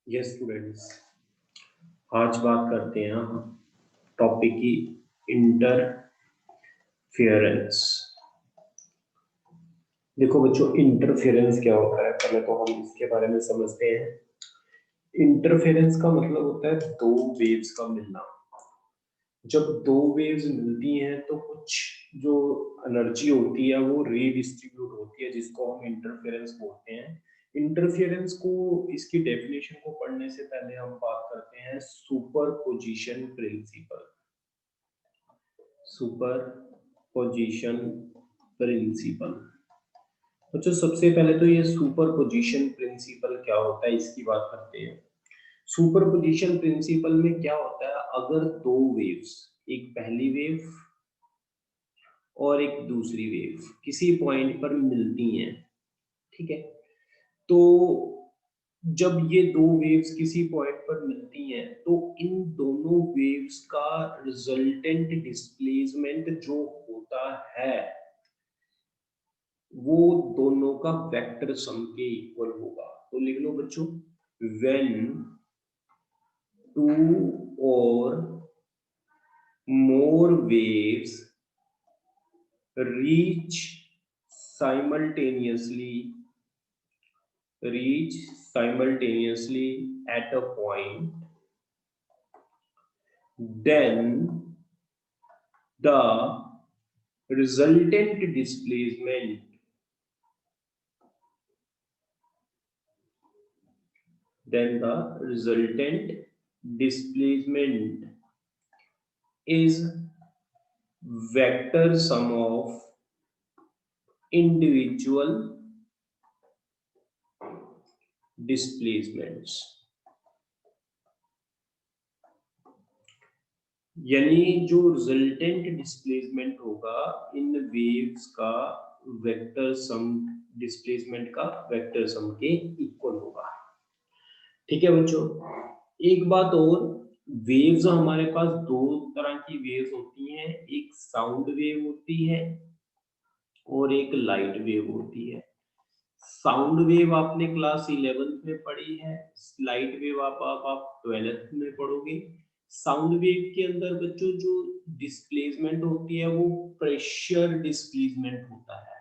Yes students, आज बात करते हैं हम टॉपिक की इंटरफेरेंस। देखो बच्चों, इंटरफेरेंस क्या होता है पहले तो हम इसके बारे में समझते हैं। इंटरफेरेंस का मतलब होता है दो वेव्स का मिलना। जब दो वेव्स मिलती हैं तो कुछ जो एनर्जी होती है वो रीडिस्ट्रीब्यूट होती है, जिसको हम इंटरफेरेंस बोलते हैं। इंटरफेरेंस को, इसकी डेफिनेशन को पढ़ने से पहले हम बात करते हैं सुपरपोजिशन प्रिंसिपल। Superposition principle. अच्छा, सबसे पहले तो ये सुपरपोजिशन प्रिंसिपल क्या होता है इसकी बात करते हैं। सुपरपोजिशन प्रिंसिपल में क्या होता है, अगर दो वेव्स, एक पहली वेव और एक दूसरी वेव किसी पॉइंट पर मिलती हैं, ठीक है, तो जब ये दो वेव्स किसी पॉइंट पर मिलती हैं तो इन दोनों वेव्स का रिजल्टेंट डिस्प्लेसमेंट जो होता है वो दोनों का वेक्टर सम के इक्वल होगा। तो लिख लो बच्चों, व्हेन टू और मोर waves reach simultaneously at a point, then the resultant displacement is vector sum of individual displacements। यानी जो रिजल्टेंट डिस्प्लेसमेंट होगा इन वेव्स का वेक्टर सम, डिस्प्लेसमेंट का वेक्टर सम के इक्वल होगा। ठीक है बच्चों, एक बात और, वेव्स हमारे पास दो तरह की वेव्स होती हैं, एक साउंड वेव होती है और एक लाइट वेव होती है। साउंड वेव आपने क्लास 11th में पढ़ी है, लाइट वेव आप 12th में पढ़ोगे। साउंड वेव के अंदर बच्चों जो डिस्प्लेसमेंट होती है वो प्रेशर डिस्प्लेसमेंट होता है,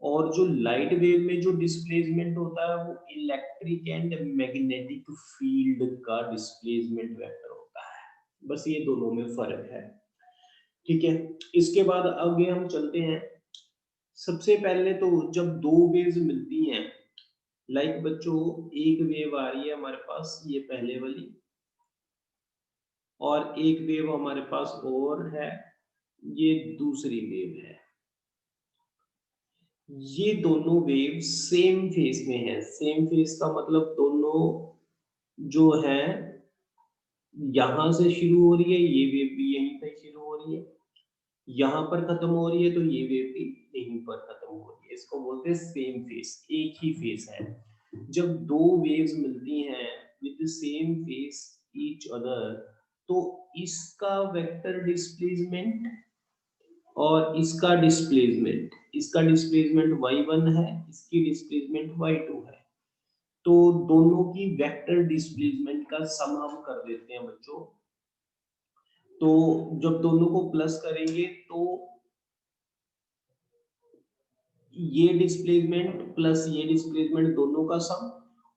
और जो लाइट वेव में जो डिस्प्लेसमेंट होता है वो इलेक्ट्रिक एंड मैग्नेटिक फील्ड का डिस्प्लेसमेंट वेक्टर होता है। बस ये दोनों में फर्क है। ठीक है, इसके बाद आगे हम चलते हैं। सबसे पहले तो जब दो वेव्स मिलती हैं, लाइक बच्चों एक वेव आ रही है हमारे पास, ये पहले वाली, और एक वेव हमारे पास और है, ये दूसरी वेव है। ये दोनों वेव सेम फेज में है। सेम फेज का मतलब दोनों जो है यहां से शुरू हो रही है, ये वेव भी यहीं से शुरू हो रही है, यहां पर खत्म हो रही है तो ये वेव भी यहीं पर खत्म हो रही है। इसको बोलते हैं सेम फेज, एक ही फेज है। जब दो वेव्स मिलती हैं with same phase each other, तो इसका वेक्टर डिस्प्लेसमेंट और इसका डिस्प्लेसमेंट y1 है, इसकी डिस्प्लेसमेंट y2 है, तो दोनों की वेक्टर डिस्प्लेसमेंट का सम हम कर देते हैं बच्चों। तो जब दोनों को प्लस करेंगे तो ये डिस्प्लेसमेंट प्लस ये डिस्प्लेसमेंट दोनों का सम,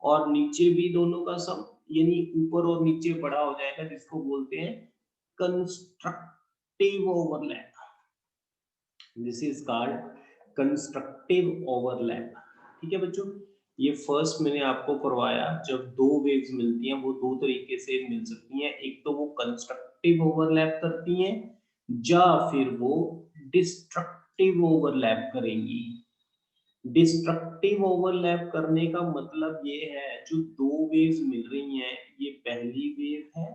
और नीचे भी दोनों का सम, यानी ऊपर और नीचे बड़ा हो जाएगा, जिसको बोलते हैं constructive overlap. This is called constructive overlap. ठीक है बच्चों, ये फर्स्ट मैंने आपको करवाया, जब दो वेव्स मिलती हैं वो दो तरीके से मिल सकती हैं, एक तो वो कंस्ट्रक्टिव ओवरलैप करती हैं या फिर वो डिस्ट्रक्टिव ओवरलैप करेंगी। डिस्ट्रक्टिव ओवरलैप करने का मतलब ये है, जो दो वेव्स मिल रही हैं, ये पहली वेव है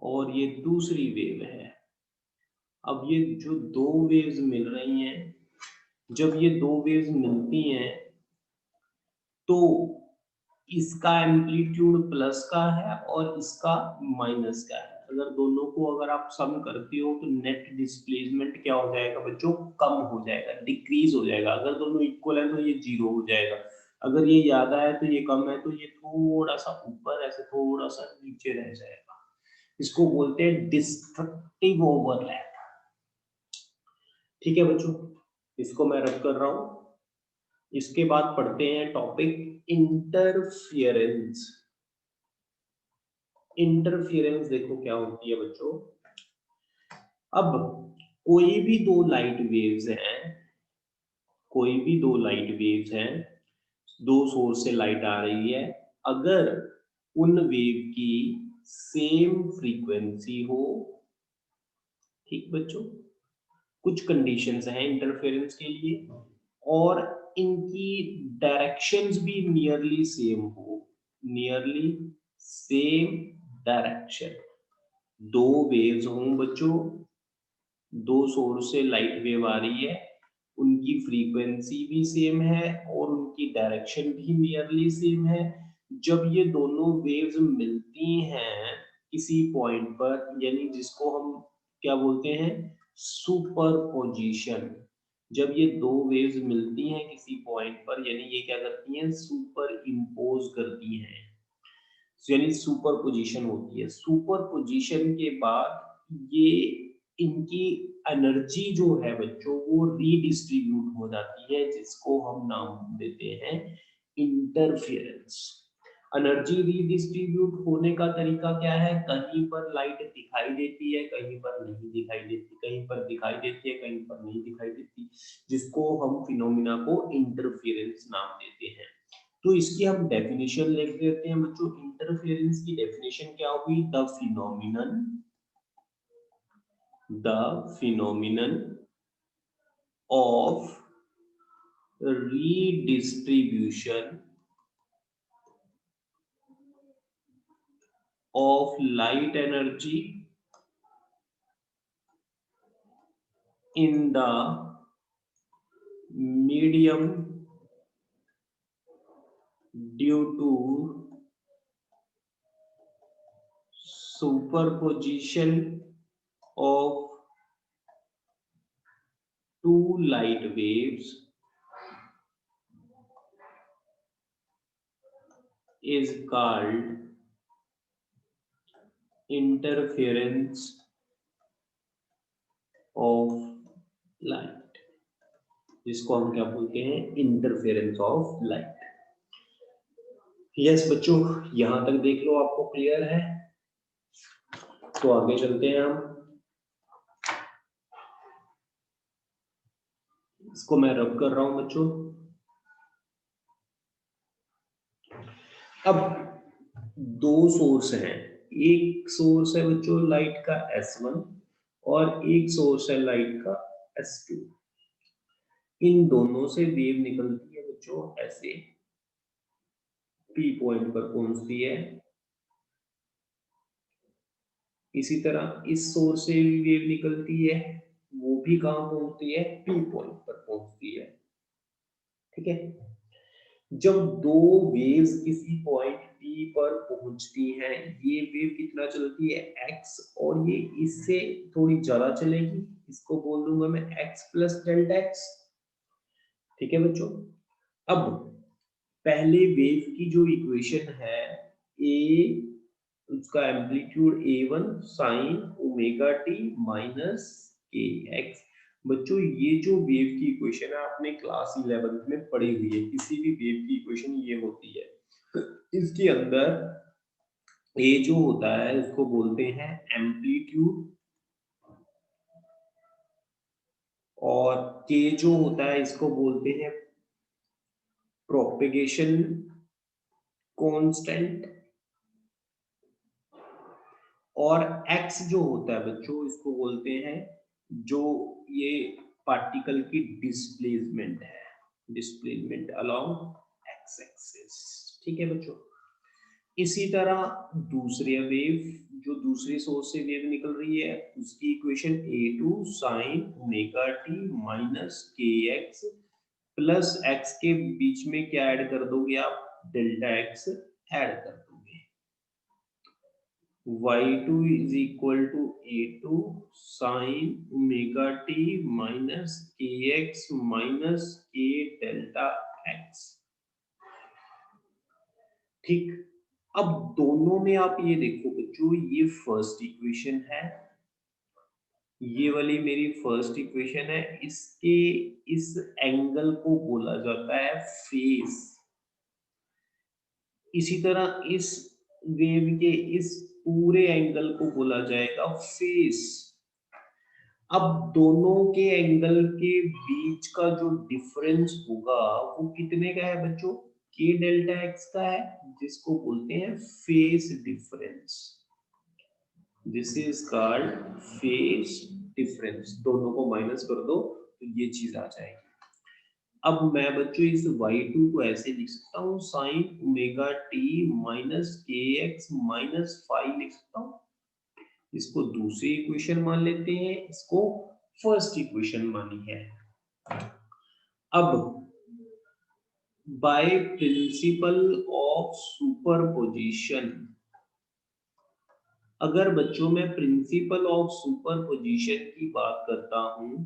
और ये दूसरी वेव है। अब ये जो दो वेव्स मिल रही हैं, जब ये दो वेव्स मिलती हैं तो इसका एम्पलीट्यूड प्लस का है और इसका माइनस का है। अगर दोनों को अगर आप सम करते हो तो नेट डिस्प्लेसमेंट क्या हो जाएगा बच्चों, कम हो जाएगा, डिक्रीज हो जाएगा। अगर दोनों इक्वल है तो ये जीरो हो जाएगा, अगर ये ज्यादा है तो ये कम है तो ये थोड़ा सा ऊपर ऐसे थोड़ा सा नीचे रह जाएगा। इसको बोलते हैं डिस्ट्रक्टिव ओवरलैप। ठीक है बच्चों, इसको मैं रब कर रहा हूं। इसके बाद पढ़ते हैं टॉपिक इंटरफियरेंस। इंटरफियरेंस देखो क्या होती है बच्चों। अब कोई भी दो लाइट वेव्स हैं, कोई भी दो लाइट वेव्स हैं, दो सोर्स से लाइट आ रही है, अगर उन वेव की सेम फ्रीक्वेंसी हो, ठीक बच्चों, कुछ कंडीशंस हैं इंटरफेरेंस के लिए, और इनकी डायरेक्शंस भी नियरली सेम हो, नियरली सेम डायरेक्शन, दो वेव्स हों बच्चों, दो सोर्स से लाइट वेव आ रही है, उनकी फ्रीक्वेंसी भी सेम है और उनकी डायरेक्शन भी नियरली सेम है। जब ये दोनों वेव्स मिलती हैं किसी पॉइंट पर, यानी जिसको हम क्या बोलते हैं, सुपरपोजिशन, जब ये दो वेव्स मिलती हैं किसी पॉइंट पर, यानी ये क्या करती हैं, सुपर इम्पोज करती हैं, यानी सुपर पोजीशन होती है। सुपर पोजीशन के बाद ये इनकी एनर्जी जो है बच्चों वो रीडिस्ट्रीब्यूट हो जाती है, जिसको हम नाम देते हैं इंटरफेरेंस। एनर्जी रीडिस्ट्रीब्यूट होने का तरीका क्या है, कहीं पर लाइट दिखाई देती है, कहीं पर नहीं दिखाई देती, कहीं पर दिखाई देती है, कहीं पर नहीं दिखाई देती, जिसको हम फिनोमिना को इंटरफेरेंस नाम देते हैं। तो इसकी हम डेफिनेशन लिख देते हैं बच्चों। इंटरफेरेंस की डेफिनेशन क्या होगी, the phenomenon of redistribution of light energy in the medium due to superposition of two light waves is called interference of light, जिसको हम क्या बोलते हैं, इंटरफेरेंस ऑफ लाइट। यस बच्चों, यहां तक देख लो, आपको क्लियर है? तो आगे चलते हैं हम। इसको मैं रब कर रहा हूं बच्चों। अब दो सोर्स हैं, एक सोर्स है बच्चों लाइट का S1 और एक सोर्स है लाइट का S2। इन दोनों से वेव निकलती है बच्चों ऐसे, P पॉइंट पर पहुंचती है। इसी तरह इस सोर्स से भी वेव निकलती है, वो भी कहां पहुंचती है, P पॉइंट पर पहुंचती है। ठीक है, जब दो वेव्स किसी पॉइंट P पर पहुंचती हैं, ये वेव कितना चलती है, x, और ये इससे थोड़ी ज्यादा चलेगी, इसको बोल दूंगा मैं x प्लस डेल्टा एक्स। ठीक है बच्चों, अब पहले वेव की जो इक्वेशन है, a, उसका amplitude a1 sign omega T minus के एक्स। बच्चों ये जो वेव की इक्वेशन है आपने क्लास 11th में पढ़ी हुई है, किसी भी वेव की इक्वेशन ये होती है। इसके अंदर a जो होता है उसको बोलते हैं एम्पलीट्यूड, और k जो होता है इसको बोलते हैं प्रोपेगेशन कांस्टेंट, और x जो होता है बच्चों इसको बोलते हैं, जो ये पार्टिकल की डिस्प्लेसमेंट है, डिस्प्लेसमेंट अलोंग x एक्सिस। ठीक है बच्चों, इसी तरह दूसरे वेव, जो दूसरे सोर्स से वेव निकल रही है, उसकी equation a2 sign omega T minus के एक्स प्लस x के बीच में क्या ऐड कर दोगे आप, डेल्टा x ऐड कर दोगे। y2 is equal to a2 sin omega t minus kx minus k delta x। ठीक, अब दोनों में आप ये देखो बच्चों, ये फर्स्ट इक्वेशन है, ये वाली मेरी फर्स्ट इक्वेशन है, इसके इस एंगल को बोला जाता है फेस। इसी तरह इस वेव के इस पूरे एंगल को बोला जाएगा फेस। अब दोनों के एंगल के बीच का जो डिफरेंस होगा वो कितने का है बच्चों, के डेल्टा एक्स का है, जिसको बोलते हैं face difference. This is called phase difference. दोनों को माइनस कर दो तो ये चीज आ जाएगी। अब मैं बच्चों इस y2 को ऐसे लिख सकता हूँ साइन ओमेगा टी माइनस के एक्स माइनस फाइव लिख सकता हूँ। इसको दूसरी इक्वेशन मान लेते हैं, इसको फर्स्ट इक्वेशन मानी है। अब बाय प्रिंसिपल ऑफ सुपरपोजिशन, अगर बच्चों मैं प्रिंसिपल ऑफ सुपरपोजिशन की बात करता हूं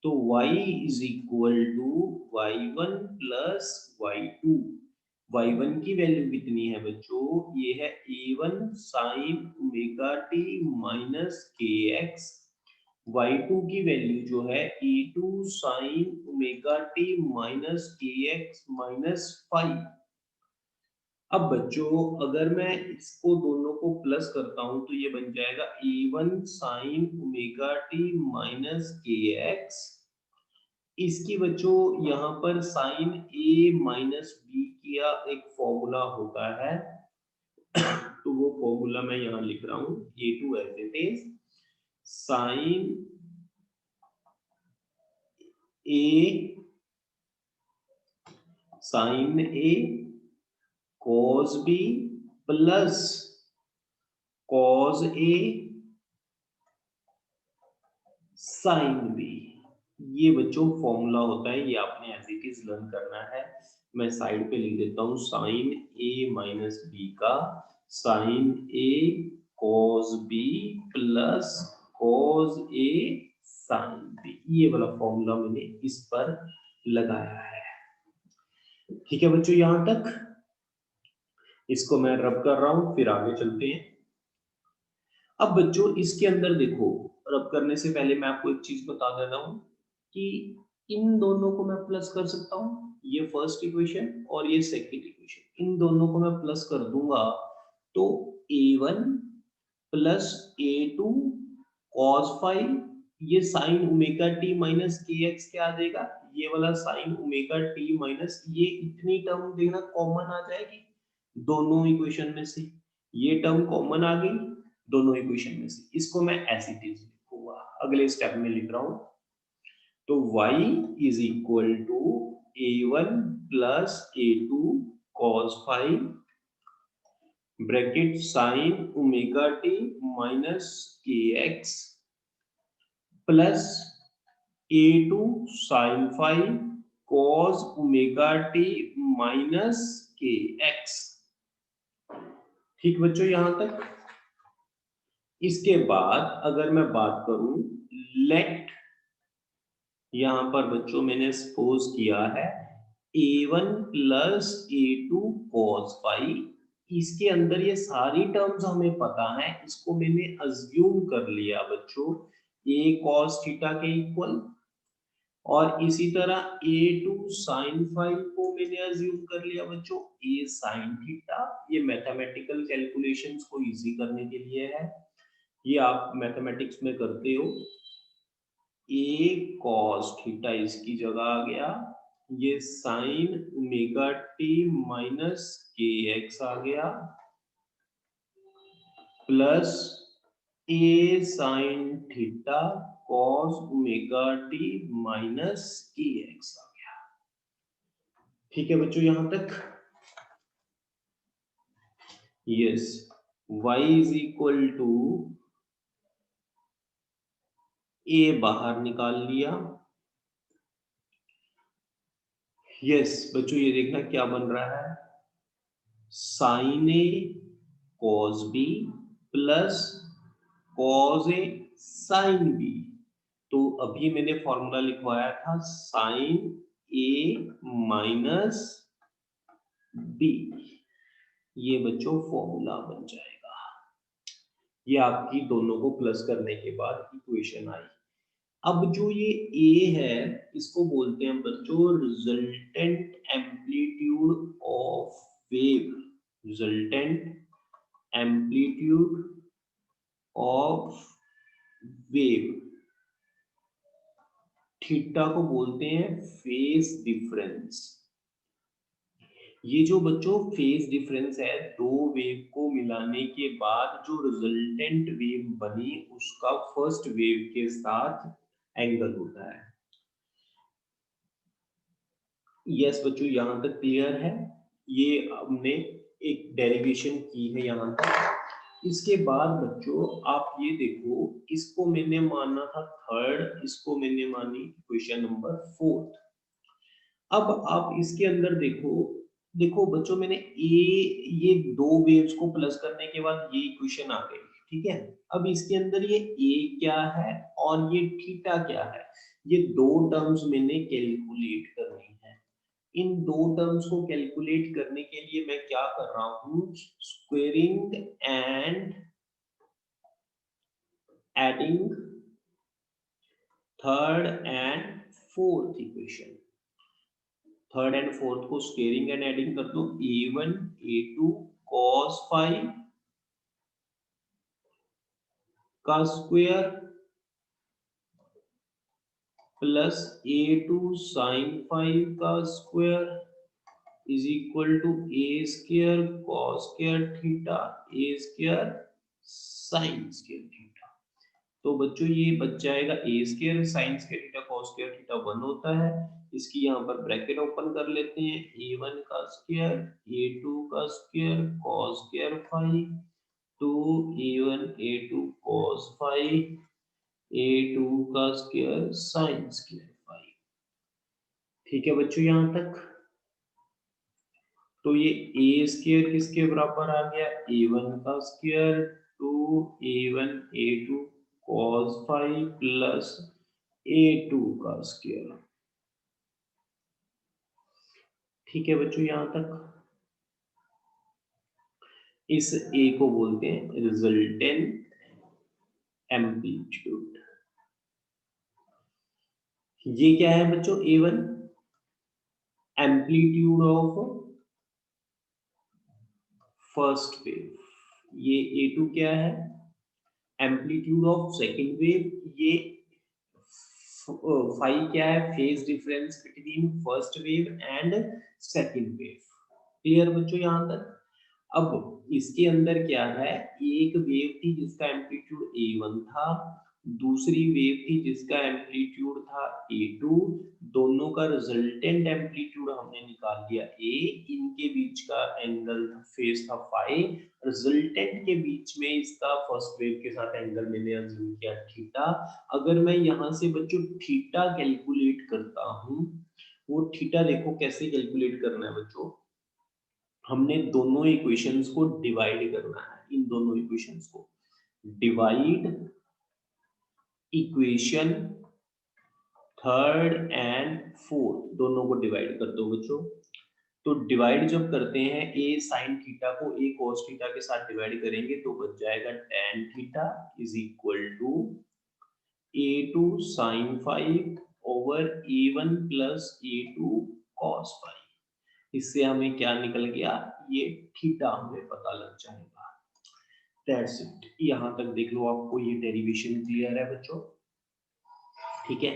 तो y is equal to y1 plus y2। y1 की वैल्यू कितनी है बच्चों, ये है a1 sign omega T minus के एक्स। y2 की वैल्यू जो है a2 sign omega T minus के एक्स माइनस फाइव। अब बच्चों अगर मैं इसको दोनों को प्लस करता हूं तो ये बन जाएगा a1 sign omega T minus के एक्स। इसकी बच्चों यहाँ पर साइन a माइनस बी का एक फॉर्मूला होता है, तो वो फॉर्मूला मैं यहाँ लिख रहा हूँ a2 as it is sine A cos b plus cos a sin b। ये बच्चों फॉर्मूला होता है, ये आपने एज इट इज लर्न करना है। मैं साइड पे लिख देता हूँ साइन a माइनस बी का sine a cos b plus cos a sin b। ये वाला फॉर्मूला मैंने इस पर लगाया है। ठीक है बच्चों, यहां तक इसको मैं रब कर रहा हूं, फिर आगे चलते हैं। अब बच्चों इसके अंदर देखो, रब करने से पहले मैं आपको एक चीज बता देता हूं कि इन दोनों को मैं प्लस कर सकता हूं, ये फर्स्ट इक्वेशन और ये सेकंड इक्वेशन, इन दोनों को मैं प्लस कर दूंगा तो a1 plus a2 cos five, ये साइन ओमेगा टी माइनस के एक्स क्या आ जाएगा, ये वाला साइन ओमेगा टी माइनस, ये इतनी टर्म देखना कॉमन आ जाएगी दोनों इक्वेशन में से, ये टर्म कॉमन आ गई दोनों इक्वेशन में से। इसको मैं ऐसे लिखूंगा, अगले स्टेप में लिख रहा हूं, तो y is equal to a1 plus a2 cos five bracket sine omega T minus के x plus a2 sine five cos omega T minus के एक्स। ठीक बच्चों यहां तक। इसके बाद अगर मैं बात करूं लेट, यहां पर बच्चों मैंने सपोज किया है a1 plus a2 cos five, इसके अंदर ये सारी टर्म्स हमें पता है, इसको मैंने अज्यूम कर लिया बच्चों a cos थीटा के इक्वल, और इसी तरह a2 sin फाइव को मैंने अज्यूम कर लिया बच्चों a sin थीटा। ये मैथमेटिकल कैलकुलेशंस को इजी करने के लिए है, ये आप मैथमेटिक्स में करते हो। a cos थीटा इसकी जगह आ गया, ये साइन ओमेगा टी माइनस के एक्स आ गया plus a sine theta cos omega T minus के एक्स आ गया। ठीक है बच्चों यहां तक। Yes, y is equal to a बाहर निकाल लिया। यस बच्चों ये देखना क्या बन रहा है, sine a cos b plus cos A sine B. तो अभी मैंने फॉर्मूला लिखवाया था साइन ए माइनस बी, ये बच्चों फॉर्मूला बन जाएगा। ये आपकी दोनों को प्लस करने के बाद इक्वेशन आई। अब जो ये ए है इसको बोलते हैं बच्चों resultant amplitude of wave, resultant amplitude of wave. Theta को बोलते हैं फेज डिफरेंस। ये जो बच्चों फेज डिफरेंस है, दो वेव को मिलाने के बाद जो रिजल्टेंट वेव बनी उसका फर्स्ट वेव के साथ एंगल होता है। यस बच्चों, यहां तक क्लियर है? ये हमने एक डेरिवेशन की है यहां तक। इसके बाद बच्चों आप ये देखो, इसको मैंने माना था थर्ड, इसको मैंने मानी इक्वेशन नंबर फोर्थ। अब आप इसके अंदर देखो, देखो बच्चों मैंने ये दो वेव्स को प्लस करने के बाद ये इक्वेशन आ गई, ठीक है। अब इसके अंदर ये ए क्या है और ये थीटा क्या है, ये दो टर्म्स मैंने कैलकुलेट करनी है। इन दो टर्म्स को कैलकुलेट करने के लिए मैं क्या कर रहा हूँ, squaring and adding third and fourth equation. Third and fourth को स्क्वेयरिंग एंड एडिंग कर दो, a1 a2 cos फाइव का square plus a2 sin five का square is equal to a square cos square theta a square sin square theta. तो बच्चों ये बच जाएगा a square sin square theta cos square theta 1 होता है। इसकी यहाँ पर ब्रैकेट ओपन कर लेते हैं, a1 का स्क्वायर a2 का square cos square five two a1 a2 cos five a2 का स्क्वायर sin स्क्वायर फाइव। ठीक है बच्चों यहाँ तक? तो ये a स्क्वायर किसके बराबर आ गया, a1 का square two a1 a2 cos five plus a2 का स्क्वायर। ठीक है बच्चों यहाँ तक? इस a को बोलते हैं रिजल्टेंट एम्पलीट्यूड। ये क्या है बच्चों, a1 amplitude of first wave, ये a2 क्या है, एम्पलीट्यूड ऑफ सेकंड वेव, ये फाइव क्या है, phase difference between first wave and second wave. Clear बच्चों यहाँ तक? अब इसके अंदर क्या है, एक वेव थी जिसका एम्पलीट्यूड a1 था, दूसरी वेव थी जिसका एम्पलीट्यूड था a2। दोनों का रिजल्टेंट एम्पलीट्यूड हमने निकाल लिया a, इनके बीच का एंगल फेज था फाइव, रिजल्टेंट के बीच में इसका फर्स्ट वेव के साथ एंगल मैंने अज्यूम किया थीटा। अगर मैं यहाँ से बच्चों थीटा कैलकुलेट करता हूँ, वो थीटा देखो कैसे कैलकुलेट करना है बच्चों, हमने दोनों इक्वेशंस को डिवाइड करना है, इन दोनों इक्वेशंस को divide equation third and fourth, दोनों को डिवाइड कर दो बच्चों। तो डिवाइड जब करते हैं a sin थीटा को a cos थीटा के साथ डिवाइड करेंगे तो बच जाएगा tan theta is equal to a2 sin five over a1 plus a2 cos five. इससे हमें क्या निकल गया, ये थीटा हमें पता लग जाएगा। दैट्स इट, यहां तक देख लो, आपको ये डेरिवेशन क्लियर है बच्चों? ठीक है,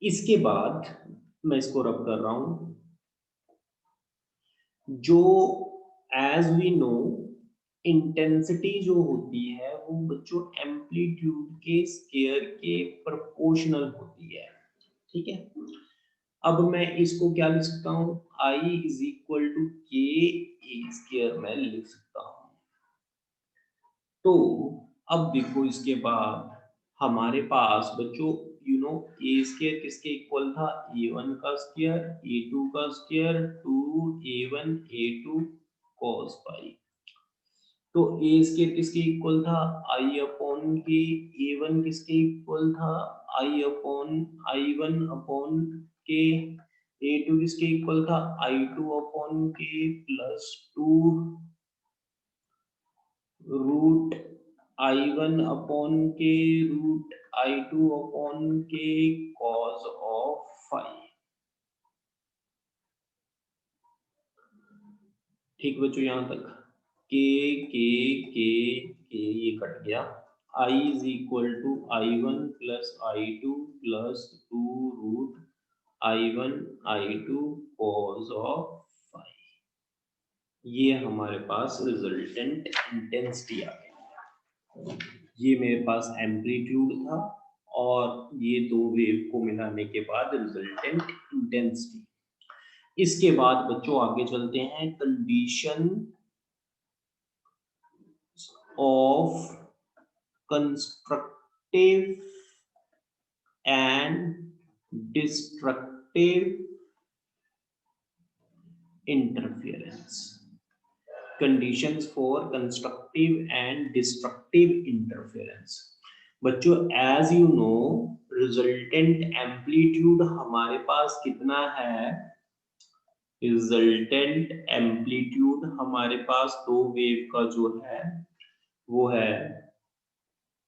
इसके बाद मैं इसको रब कर रहा हूं। जो एज वी नो इंटेंसिटी जो होती है वो बच्चों एम्पलीट्यूड के स्केयर के प्रोपोर्शनल होती है, ठीक है। अब मैं इसको क्या लिख सकता हूँ, I इज इक्वल टू के ए स्केयर में लिख सकता हूँ। तो अब देखो इसके बाद हमारे पास बच्चों यू नो ए स्केयर किसके इक्वल था, a1 का स्केयर a2 का square to a1 a2 cos पाई। तो ए स्केयर किसके इक्वल था, आई अपॉन के, ए वन किसके इक्वल था, आई वन अपॉन के, ए टू किसके इक्वल था, I two upon k plus two root I one upon k root I two upon k cos of five. ठीक बच्चों, यहां तक के ये कट गया, I is equal to I one plus I two plus two root I one I two cos of five. ये हमारे पास resultant intensity आ गई। ये मेरे पास एम्पलीट्यूड था और ये दो वेव को मिलाने के बाद रिजल्टेंट इंटेंसिटी। इसके बाद बच्चों आगे चलते हैं, condition of constructive and destructive interference. Conditions for constructive and destructive interference. बच्चों as you know, resultant amplitude हमारे पास कितना है, रिजल्टेंट एम्पलीट्यूड हमारे पास दो वेव का जो है वो है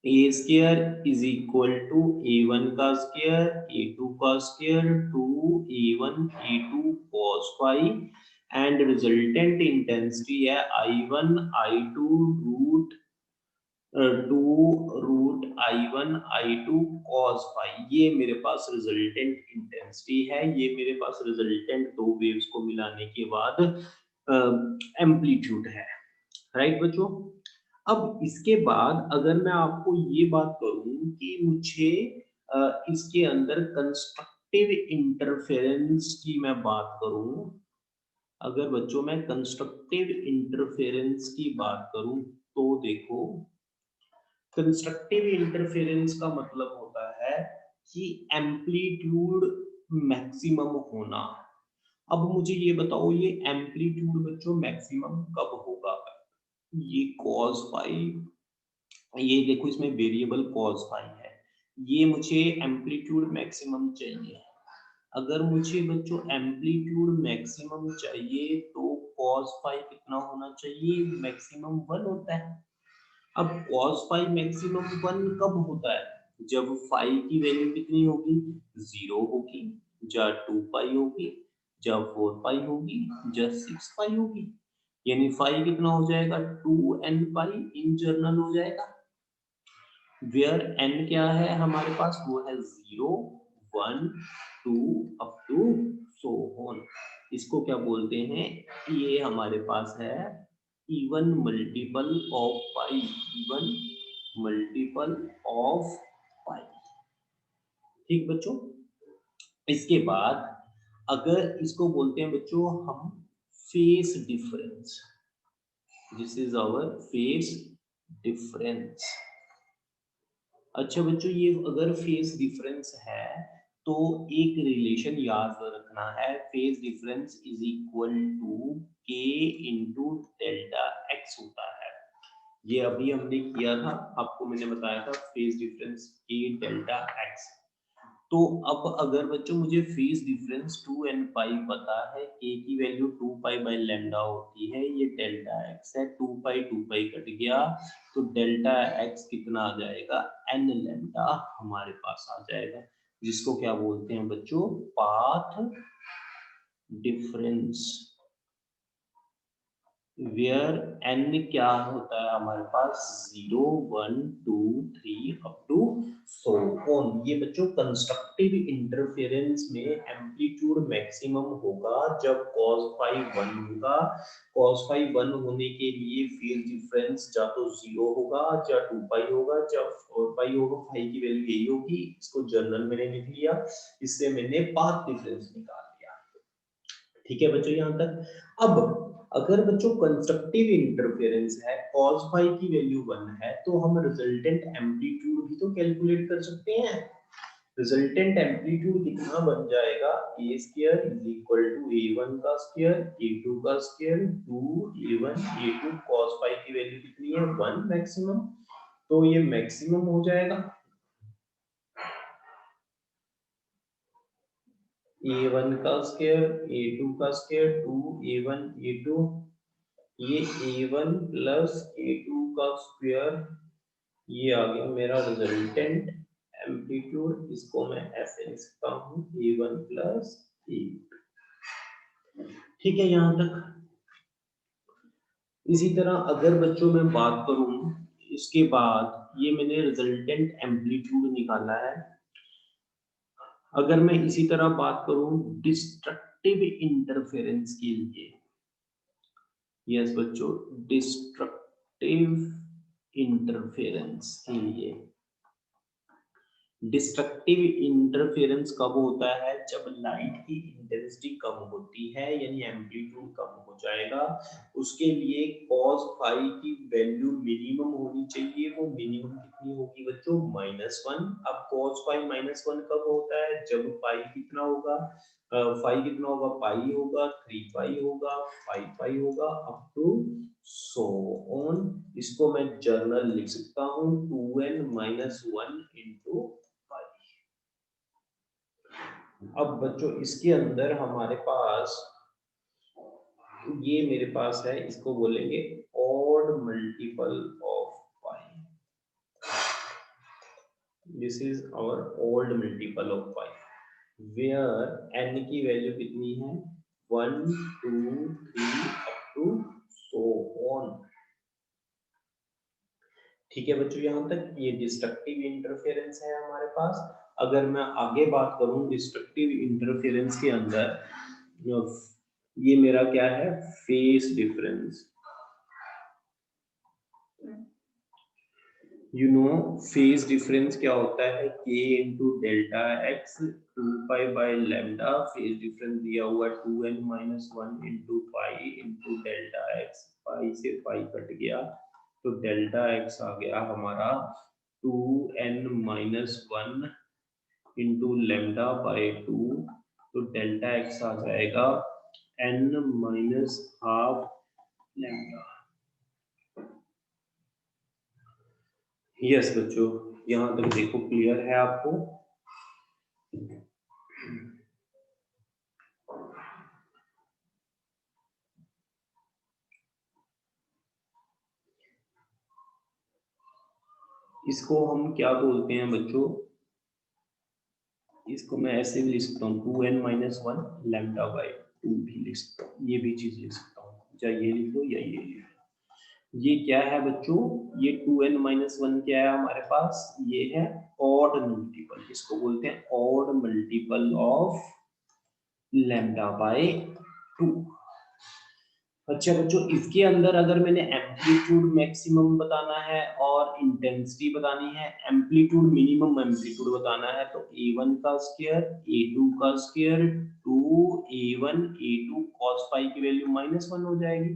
A square is equal to A one का स्क्वायर ए टू का square two A one A two cos five and resultant intensity है I one I two root two root I one I two cos five. ये मेरे पास resultant intensity है, ये मेरे पास resultant दो waves को मिलाने के बाद एम्पलीट्यूड है। राइट बच्चों, अब इसके बाद अगर मैं आपको ये बात करूं कि मुझे इसके अंदर कंस्ट्रक्टिव इंटरफेरेंस की मैं बात करूं, अगर बच्चों मैं कंस्ट्रक्टिव इंटरफेरेंस की बात करूं तो देखो, कंस्ट्रक्टिव इंटरफेरेंस का मतलब होता है कि एम्पलीट्यूड मैक्सिमम होना। अब मुझे ये बताओ, ये एम्पलीट्यूड बच्चों मैक्सिमम कब होगा, ये cos फाइव, ये देखो इसमें वेरिएबल cos फाइव है, ये मुझे एम्पलीट्यूड मैक्सिमम चाहिए। अगर मुझे बच्चों एम्पलीट्यूड मैक्सिमम चाहिए तो cos फाइव कितना होना चाहिए, मैक्सिमम वन होता है। अब cos फाइव मैक्सिमम वन कब होता है, जब फाइव की वैल्यू कितनी होगी, जीरो होगी, या टू पाई होगी, या फोर पाई होगी, या सिक्स पाई होगी। यानी फाइव कितना हो जाएगा, two N pi in general हो जाएगा, वेयर एन क्या है हमारे पास, वो है zero one two up to so on. इसको क्या बोलते हैं, ये हमारे पास है even multiple of pi, even multiple of pi. ठीक बच्चों, इसके बाद अगर इसको बोलते हैं बच्चों हम phase difference, this is our phase difference. अच्छा बच्चों, ये अगर फेस डिफरेंस है तो एक रिलेशन याद रखना है, phase difference is equal to K into delta X होता है। ये अभी हमने किया था, आपको मैंने बताया था फेस डिफरेंस के डेल्टा एक्स। तो अब अगर बच्चों मुझे फेस डिफरेंस 2 एंड पाई पता है, के की वैल्यू 2 पाई बाई लैम्डा होती है, ये डेल्टा एक्स है, 2 पाई कट गया तो डेल्टा एक्स कितना आ जाएगा, एन लैम्डा हमारे पास आ जाएगा, जिसको क्या बोलते हैं बच्चों, पाथ डिफरेंस, वेयर एन क्या होता है हमारे पास, 0 1 2 3 अप टू सो ऑन। ये बच्चों कंस्ट्रक्टिव इंटरफेरेंस में एम्पलीट्यूड मैक्सिमम होगा जब cos फाइव 1 होगा। cos फाइव 1 होने के लिए फेज डिफरेंस या तो 0 होगा या 2 पाई होगा या 4 पाई होगा, फाइव की वैल्यू यही होगी, इसको जनरल मैंने लिख लिया, इससे मैंने पाथ डिफरेंस निकाल लिया। ठीक है बच्चों, यहां तक। अब अगर बच्चों कंस्ट्रक्टिव इंटरफेरेंस है, cos फाइव की वैल्यू 1 है, तो हम रिजल्टेंट एम्पलीट्यूड भी तो कैलकुलेट कर सकते हैं। रिजल्टेंट एम्पलीट्यूड कितना बन जाएगा, A square is equal to A one का स्क्वायर ए2 का square 2 a1 a2 cos phi की वैल्यू कितनी है 1 मैक्सिमम, तो ये मैक्सिमम हो जाएगा a1 का स्क्वायर a2 का स्क्वायर 2 a1 a2, ये a1 प्लस a2 का स्क्वायर, ये आ गया मेरा रिजल्टेंट एम्पलीट्यूड, इसको मैं ऐसे लिख सकता हूँ a1 प्लस a2। ठीक है यहाँ तक। इसी तरह अगर बच्चों मैं बात करूं, इसके बाद ये मैंने रिजल्टेंट एम्पलीट्यूड निकाला है। अगर मैं इसी तरह बात करूं डिस्ट्रक्टिव इंटरफेरेंस के लिए, यस बच्चों, डिस्ट्रक्टिव इंटरफेरेंस के लिए, डिस्ट्रक्टिव इंटरफेरेंस कब होता है, जब लाइट की इंटेंसिटी कम होती है, यानी एम्पलीट्यूड कम हो जाएगा। उसके लिए cos फाई की वैल्यू मिनिमम होनी चाहिए, वो मिनिमम कितनी होगी बच्चों -1। अब cos फाई -1 कब होता है, जब फाई कितना होगा, फाई कितना होगा, पाई होगा 3 पाई होगा 5 पाई होगा अप टू सो ऑन। इसको मैं जर्नल लिख सकता हूँ 2n-1 इंटू। अब बच्चों इसके अंदर हमारे पास ये मेरे पास है, इसको बोलेंगे odd multiple of pi. This is our odd multiple of pi where n की वैल्यू कितनी है 1 2 3 अप टू सो ऑन। ठीक है बच्चों, यहाँ तक ये डिस्ट्रक्टिव इंटरफेरेंस है हमारे पास। अगर मैं आगे बात करूं डिस्ट्रक्टिव इंटरफेरेंस के अंदर, ये मेरा क्या है phase difference. You know phase difference क्या होता है, k into delta x 2 pi by lambda, phase difference दिया हुआ 2n-1 into pi into delta x, pi से पाई कट गया तो डेल्टा एक्स आ गया हमारा 2n-1 इंटू लैम्डा बाई 2, तो डेल्टा एक्स आ जाएगा n minus half lambda. Yes बच्चों, यहाँ तक देखो क्लियर है आपको। इसको हम क्या बोलते हैं बच्चों, इसको मैं ऐसे भी लिख सकता हूँ 2n-1 लैम्डा बाई 2 भी लिख सकता हूँ, ये भी चीज लिख सकता हूँ, चाहे ये लिख लो या ये लिख लो। ये क्या है बच्चों, ये 2n-1 क्या है हमारे पास, ये है ऑड मल्टीपल, इसको बोलते हैं odd multiple of lambda by 2। अच्छा बच्चों, इसके अंदर अगर मैंने एम्पलीट्यूड मैक्सिमम बताना है और इंटेंसिटी बतानी है, एम्पलीट्यूड मिनिमम एम्पलीट्यूड बताना है, तो a1 का स्क्वायर a2 का square 2a1 a2 cos phi की वैल्यू -1 हो जाएगी,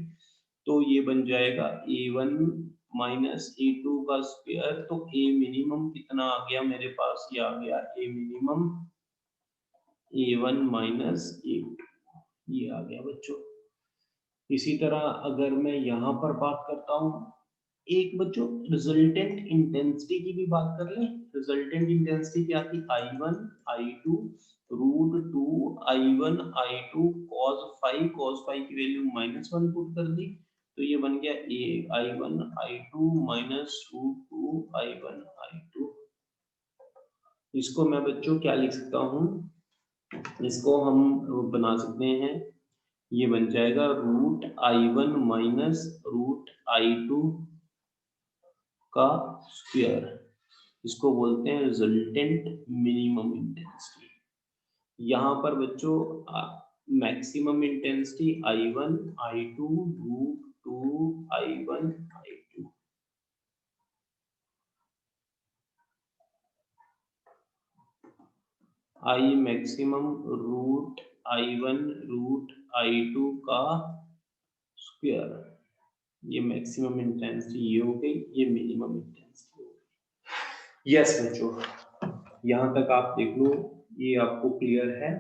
तो ये बन जाएगा a1 माइनस a2 का स्क्वायर, तो a मिनिमम कितना आ गया मेरे पास, ये आ गया a minimum a1 minus a2, ये आ गया बच्चों। इसी तरह अगर मैं यहाँ पर बात करता हूँ, एक बच्चों रिजल्टेंट इंटेंसिटी की भी बात कर लें। रिजल्टेंट इंटेंसिटी क्या थी, I1 I2 root 2 I1 I2 cos phi की वैल्यू -1 पुट कर दी, तो ये बन गया I1 I2 minus root 2 I1 I2। इसको मैं बच्चों क्या लिख सकता हूँ, इसको हम बना सकते हैं, ये बन जाएगा root I1 minus root I2 का स्क्वायर, इसको बोलते हैं रिजल्टेंट मिनिमम इंटेंसिटी। यहाँ पर बच्चों maximum intensity I1 I2 root 2 I1 I2। I maximum root I1 root I2 का स्क्वायर, ये मैक्सिमम इंटेंसिटी ये हो गई, ये मिनिमम इंटेंसिटी हो गई। यस बच्चों, यहां तक आप देख लो, ये आपको क्लियर है?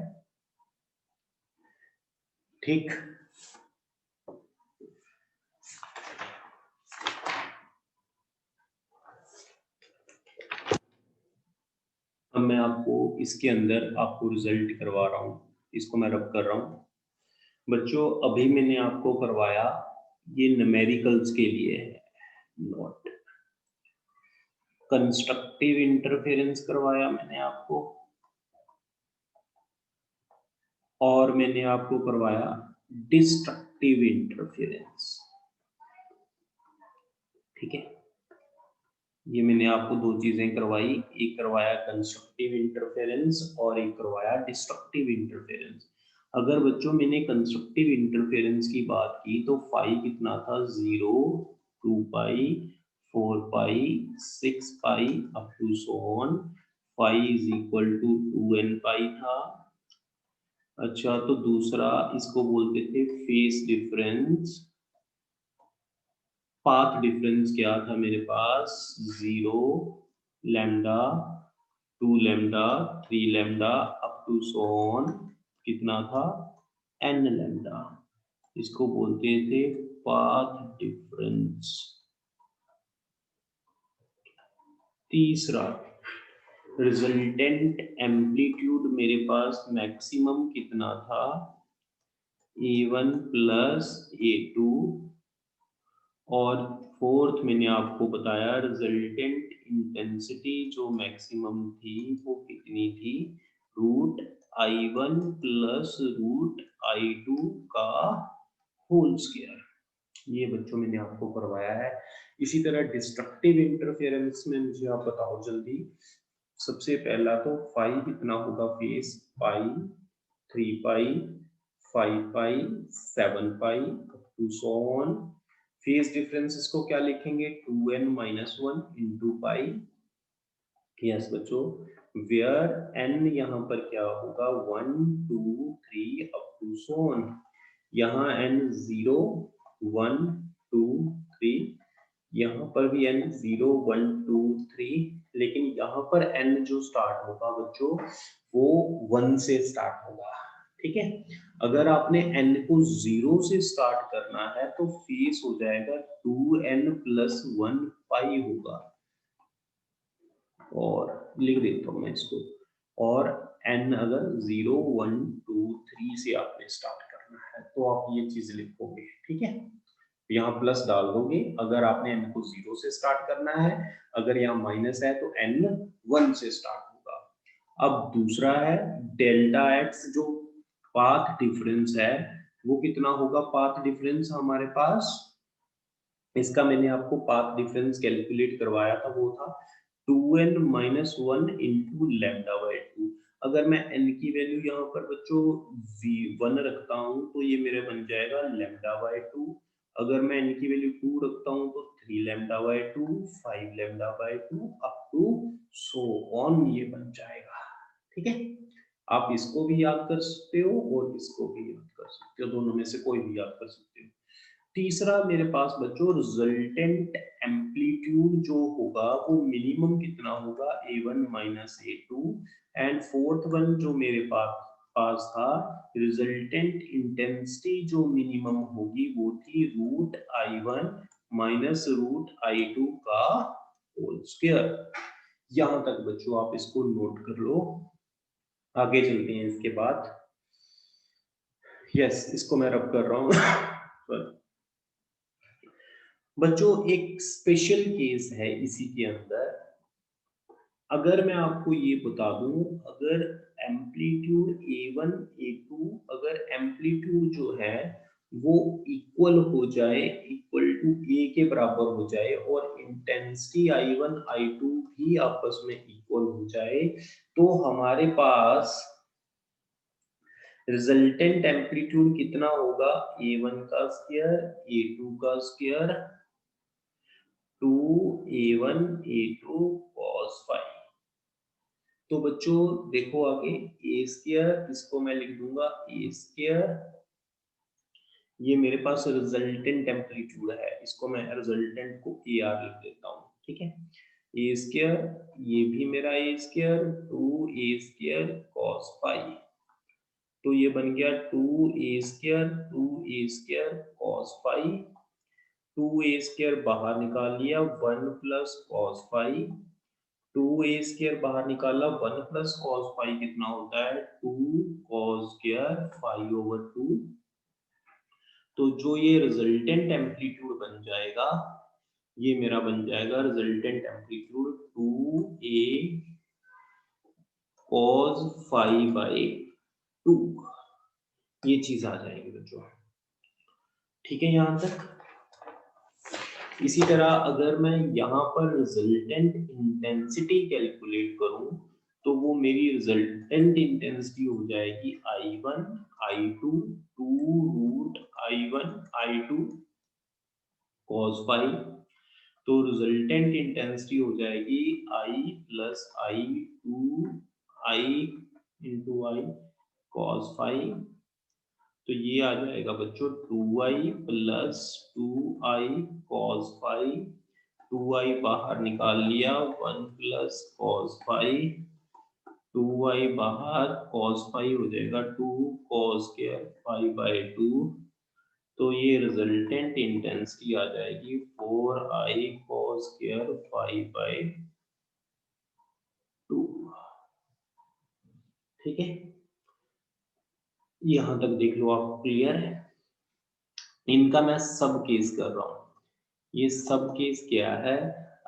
ठीक। अब मैं आपको इसके अंदर आपको रिजल्ट करवा रहा हूँ, इसको मैं रब कर रहा हूँ बच्चों। अभी मैंने आपको करवाया, ये न्यूमेरिकल्स के लिए है, नॉट कंस्ट्रक्टिव इंटरफेरेंस करवाया मैंने आपको, और मैंने आपको करवाया डिस्ट्रक्टिव इंटरफेरेंस। ठीक है, ये मैंने आपको दो चीजें करवाई, एक करवाया कंस्ट्रक्टिव इंटरफेरेंस और एक करवाया डिस्ट्रक्टिव इंटरफेरेंस। अगर बच्चों मैंने कंस्ट्रक्टिव इंटरफेरेंस की बात की तो फाई कितना था, 0, 2 pi, 4 pi, 6 pi up to so on, phi is equal to 2n pi था। अच्छा, तो दूसरा इसको बोलते थे फेस डिफरेंस। पाथ डिफरेंस क्या था मेरे पास, 0 lambda, 2 lambda, 3 lambda up to so on, कितना था, n लैम्डा। इसको बोलते थे पाथ डिफरेंस। तीसरा, रिजल्टेंट एम्पलीट्यूड मेरे पास मैक्सिमम कितना था, a1 प्लस a2, और फोर्थ मैंने आपको बताया रिजल्टेंट इंटेंसिटी जो मैक्सिमम थी वो कितनी थी, root i1 plus root i2 का होल स्क्वायर। ये बच्चों मैंने आपको करवाया है। इसी तरह डिस्ट्रक्टिव इंटरफेरेंस में मुझे आप बताओ जल्दी। सबसे पहला तो फाई कितना होगा phase, pi, 3 pi, 5 pi, 7 pi to so on. Phase difference इसको क्या लिखेंगे, 2n minus 1 into pi. Yes बच्चों, वेयर n यहाँ पर क्या होगा, 1 2 3 अप टू सो ऑन। यहाँ n 0 1 2 3, यहाँ पर भी n 0 1 2 3, लेकिन यहाँ पर n जो स्टार्ट होगा बच्चों वो 1 से स्टार्ट होगा। ठीक है, अगर आपने n को 0 से स्टार्ट करना है तो फेस हो जाएगा 2n प्लस 1 पाई होगा, और लिख देता हूँ मैं इसको। और n अगर 0 1 2 3 से आपने स्टार्ट करना है तो आप ये चीज लिखोगे। ठीक है, यहाँ प्लस डाल दोगे अगर आपने n को 0 से स्टार्ट करना है, अगर यहाँ माइनस है तो n 1 से स्टार्ट होगा। अब दूसरा है डेल्टा x, जो पाथ डिफरेंस है वो कितना होगा, पाथ डिफरेंस हमारे पास, इसका मैंने आपको पाथ डिफरेंस कैलकुलेट करवाया था, वो था 2n minus 1 into lambda by 2। अगर मैं n की वैल्यू यहाँ पर बच्चों 1 रखता हूँ तो ये मेरे बन जाएगा लैम्डा बाई 2। अगर मैं n की वैल्यू 2 रखता हूँ तो 3 lambda by 2, 5 lambda by 2 up to so on, ये बन जाएगा। ठीक है, आप इसको भी याद कर सकते हो और इसको भी याद कर सकते हो, दोनों में से कोई भी याद कर सकते हो। तीसरा मेरे पास बच्चों रिजल्टेंट एम्पलीट्यूड जो होगा वो मिनिमम कितना होगा, a1 minus a2, and fourth one जो मेरे पास था रिजल्टेंट इंटेंसिटी जो मिनिमम होगी वो थी root i1 minus root i2 का होल स्क्वायर। यहां तक बच्चों आप इसको नोट कर लो, आगे चलते हैं इसके बाद। यस, इसको मैं रब कर रहा हूँ बच्चों, एक स्पेशल केस है इसी के अंदर। अगर मैं आपको ये बता दूं, अगर एम्पलीट्यूड a1 a2, अगर एम्पलीट्यूड जो है वो इक्वल हो जाए, इक्वल टू a के बराबर हो जाए, और इंटेंसिटी i1 i2 भी आपस में इक्वल हो जाए, तो हमारे पास रिजल्टेंट एम्पलीट्यूड कितना होगा, a1 का स्क्वायर, a2 का square, 2a1 a2 cos phi। तो बच्चों देखो आगे, a स्क्वायर इसको मैं लिख दूंगा a स्क्वायर, ये मेरे पास रिजल्टेंट एम्पलीट्यूड है, इसको मैं रिजल्टेंट को ar लिख देता हूँ। ठीक है, ए स्क्वायर, ये भी मेरा ए स्क्वायर, 2a स्क्वायर cos पाई, तो ये बन गया 2a स्क्वायर cos पाई, 2a स्क्वायर बाहर निकाल लिया, 1 प्लस cos पाई, 2a स्क्वायर बाहर निकाला, 1 प्लस cos पाई कितना होता है 2 cos स्क्वायर पाई ओवर 2। तो जो ये रिजल्टेंट एम्पलीट्यूड बन जाएगा, ये मेरा बन जाएगा resultant amplitude 2a cos phi by 2, ये चीज आ जाएगी बच्चों। ठीक है यहां तक। इसी तरह अगर मैं यहाँ पर रिजल्टेंट इंटेंसिटी कैलकुलेट करूं, तो वो मेरी रिजल्टेंट इंटेंसिटी हो जाएगी I1 I2 2 root I1 I2 cos phi. तो रिजल्टेंट इंटेंसिटी हो जाएगी I plus I2 I into I cos phi. तो ये आ जाएगा बच्चों 2i plus 2i cos phi, 2i बाहर निकाल लिया, 1 प्लस cos फाई, 2i बाहर cos फाई हो जाएगा 2 cos स्क्वायर फाई बाई 2। तो ये रिजल्टेंट इंटेंसिटी आ जाएगी 4i cos square phi by 2। ठीक है, यहां तक देख लो आप, क्लियर है। इनका मैं सब केस कर रहा हूं। ये सब केस क्या है,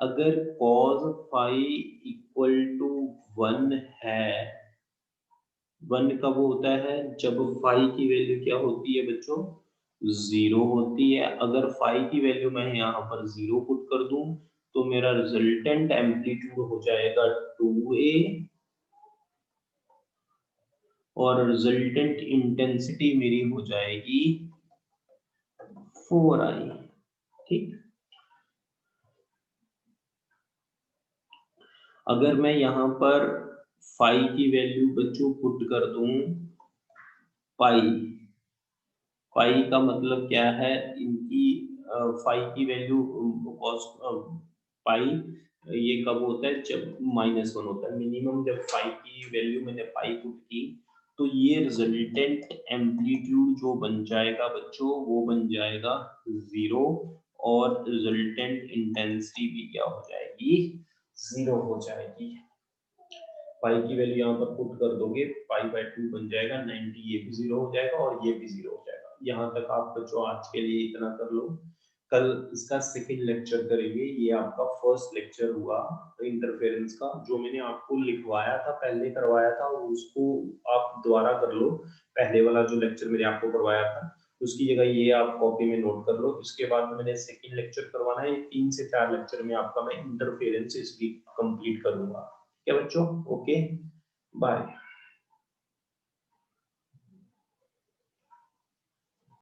अगर cos फाई इक्वल टू 1 है, 1 कब होता है जब फाई की वैल्यू क्या होती है बच्चों 0 होती है। अगर फाई की वैल्यू मैं यहाँ पर 0 पुट कर दूं, तो मेरा रिजल्टेंट एम्पलीट्यूड हो जाएगा 2a और रिजल्टेंट इंटेंसिटी मेरी हो जाएगी 4i। ठीक, अगर मैं यहाँ पर फाई की वैल्यू बच्चों पुट कर दूं पाई, फाई का मतलब क्या है, इनकी फाई की वैल्यू cos पाई, ये कब होता है जब -1 होता है मिनिमम, जब फाई की वैल्यू मैंने पाई पुट की, तो ये रिजल्टेंट एम्पलीट्यूड जो बन जाएगा बच्चों वो बन जाएगा 0, और रिजल्टेंट इंटेंसिटी भी क्या हो जाएगी 0 हो जाएगी। पाई की वैल्यू यहाँ पर पुट कर दोगे, पाई बाय 2 बन जाएगा 90, ये भी 0 हो जाएगा और ये भी 0 हो जाएगा। यहाँ तक आप बच्चों आज के लिए इतना कर लो, कल इसका सेकंड लेक्चर करेंगे। ये आपका फर्स्ट लेक्चर हुआ इंटरफेरेंस का, जो मैंने आपको लिखवाया था पहले करवाया था, उसको आप दोबारा कर लो। पहले वाला जो लेक्चर मैंने आपको करवाया था उसकी जगह ये आप कॉपी में नोट कर लो। इसके बाद मैंने सेकंड लेक्चर करवाना है, 3 से 4 लेक्चर में आपका मैं इंटरफेरेंस इसकी कंप्लीट करूंगा। क्या बच्चों, ओके, बाय।